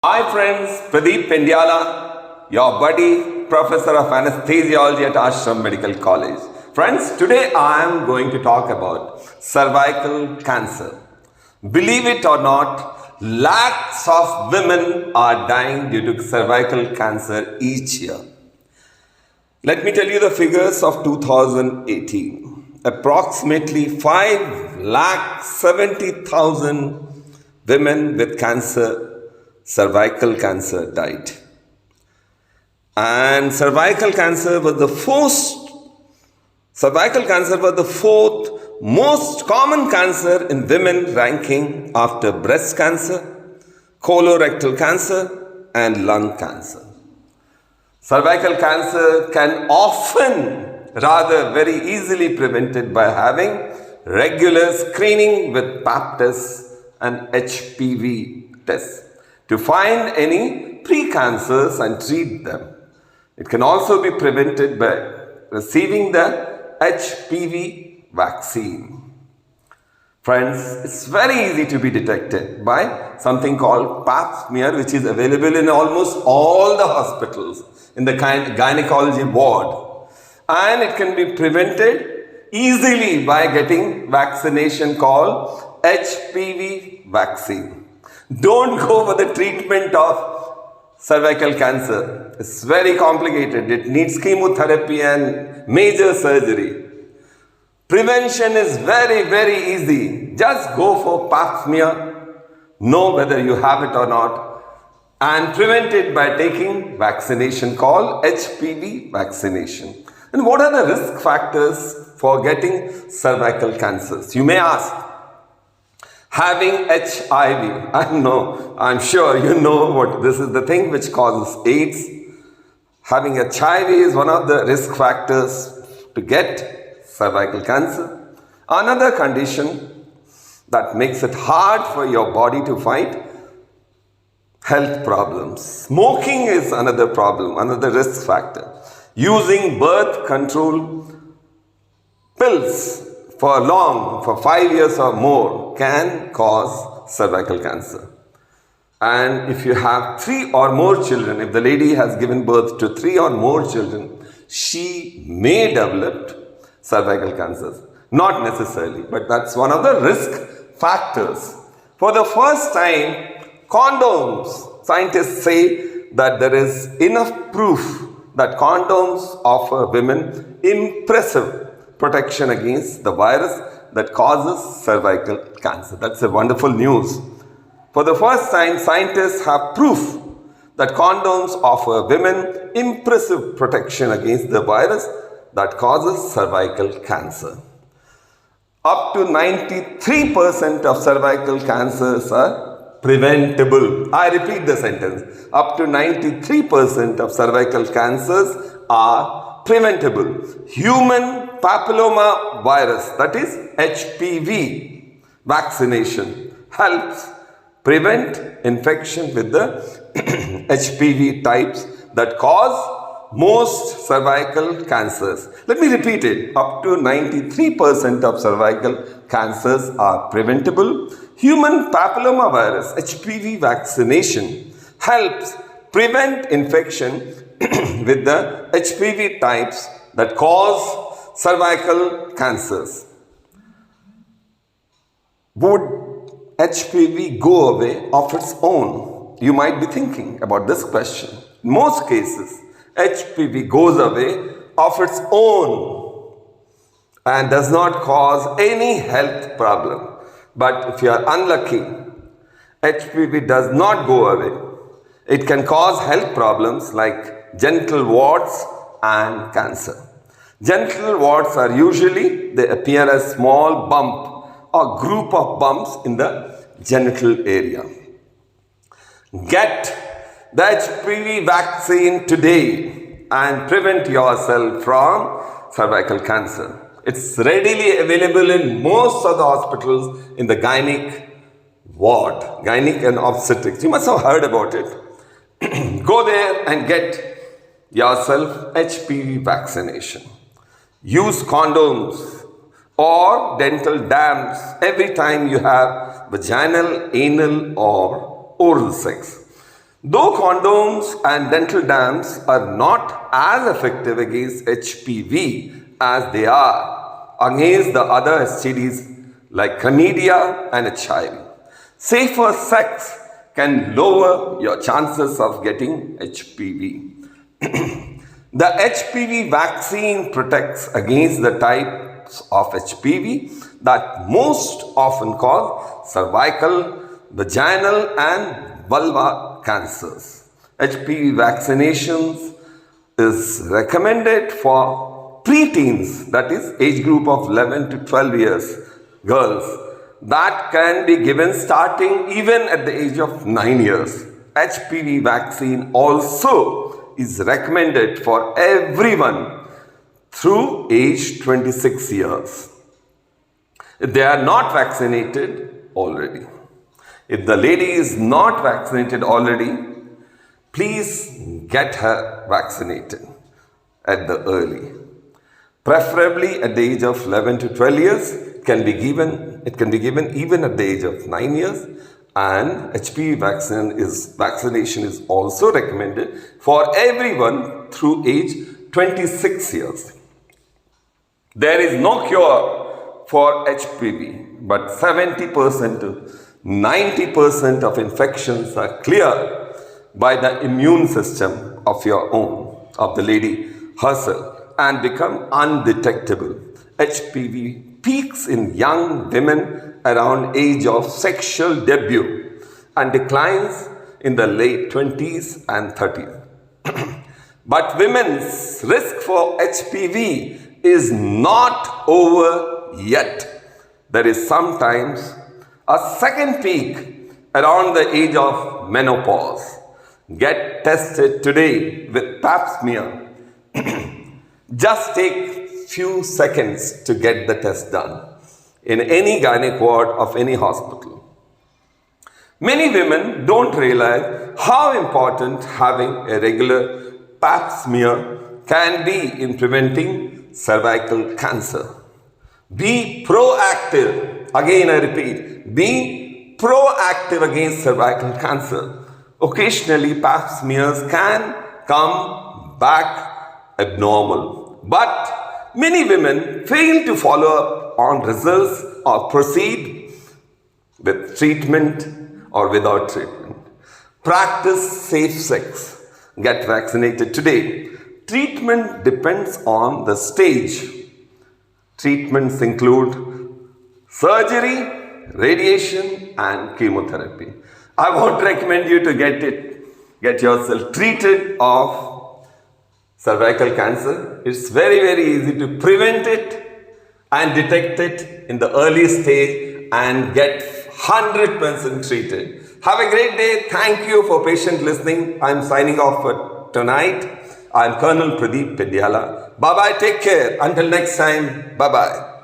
Hi friends, Pradeep Pendiala, your buddy, Professor of Anesthesiology at Ashram Medical College. Friends, today I am going to talk about cervical cancer. Believe it or not, lakhs of women are dying due to cervical cancer each year. Let me tell you the figures of 2018. Approximately 5,70,000 women with cervical cancer died. And cervical cancer was the fourth most common cancer in women, ranking after breast cancer, colorectal cancer, and lung cancer. Cervical cancer can rather very easily prevented by having regular screening with Pap tests and HPV tests to find any precancers and treat them. It can also be prevented by receiving the HPV vaccine. Friends, it's very easy to be detected by something called Pap smear, which is available in almost all the hospitals in the gynecology ward. And it can be prevented easily by getting vaccination called HPV vaccine. Don't go for the treatment of cervical cancer. It's very complicated. It needs chemotherapy and major surgery. Prevention is very, very easy. Just go for Pap smear, know whether you have it or not, and prevent it by taking vaccination called HPV vaccination. And what are the risk factors for getting cervical cancers? You may ask, having HIV, I'm sure you know what this is, the thing which causes AIDS. Having HIV is one of the risk factors to get cervical cancer. Another condition that makes it hard for your body to fight health problems. Smoking is another problem, another risk factor. Using birth control pills for 5 years or more can cause cervical cancer. And if you have 3 or more children, if the lady has given birth to 3 or more children, she may develop cervical cancers. Not necessarily, but that's one of the risk factors. For the first time, condoms, scientists say that there is enough proof that condoms offer women impressive protection against the virus that causes cervical cancer. That's a wonderful news. For the first time, scientists have proof that condoms offer women impressive protection against the virus that causes cervical cancer. Up to 93% of cervical cancers are preventable. I repeat the sentence. Up to 93% of cervical cancers are preventable. Human papilloma virus, that is HPV vaccination, helps prevent infection with the HPV types that cause most cervical cancers. Let me repeat it. Up to 93% of cervical cancers are preventable. Human papilloma virus, HPV vaccination, helps prevent infection with the HPV types that cause cervical cancers. Would HPV go away of its own? You might be thinking about this question. In most cases, HPV goes away of its own and does not cause any health problem. But if you are unlucky, HPV does not go away. It can cause health problems like genital warts and cancer. Genital warts are they appear as small bump or group of bumps in the genital area. Get the HPV vaccine today and prevent yourself from cervical cancer. It's readily available in most of the hospitals in the gynec ward, gynec and obstetrics. You must have heard about it. Go there and get yourself HPV vaccination. Use condoms or dental dams every time you have vaginal, anal or oral sex. Though condoms and dental dams are not as effective against HPV as they are against the other STDs like chlamydia and HIV, safer sex can lower your chances of getting HPV. The HPV vaccine protects against the types of HPV that most often cause cervical, vaginal, and vulva cancers. HPV vaccinations is recommended for preteens, that is, age group of 11 to 12 years, girls, that can be given starting even at the age of 9 years. HPV vaccine also is recommended for everyone through age 26 years. If they are not vaccinated already. If the lady is not vaccinated already, please get her vaccinated at the early. Preferably at the age of 11 to 12 years, it can be given even at the age of 9 years, and HPV vaccination is also recommended for everyone through age 26 years. There is no cure for HPV, but 70% to 90% of infections are cleared by the immune system of your own, of the lady herself, and become undetectable. HPV peaks in young women around age of sexual debut and declines in the late 20s and 30s. But women's risk for HPV is not over yet. There is sometimes a second peak around the age of menopause. Get tested today with pap smear. Just take few seconds to get the test done in any gynec ward of any hospital. Many women don't realize how important having a regular pap smear can be in preventing cervical cancer. Be proactive. Again, I repeat, be proactive against cervical cancer. Occasionally, pap smears can come back abnormal, but many women fail to follow up on results or proceed with treatment or without treatment. Practice safe sex. Get vaccinated today. Treatment depends on the stage. Treatments include surgery, radiation, and chemotherapy. I won't recommend you to get yourself treated of cervical cancer. It's very, very easy to prevent it and detect it in the early stage and get 100% treated. Have a great day. Thank you for patient listening. I'm signing off for tonight. I'm Colonel Pradeep Pedyala. Bye-bye. Take care. Until next time. Bye-bye.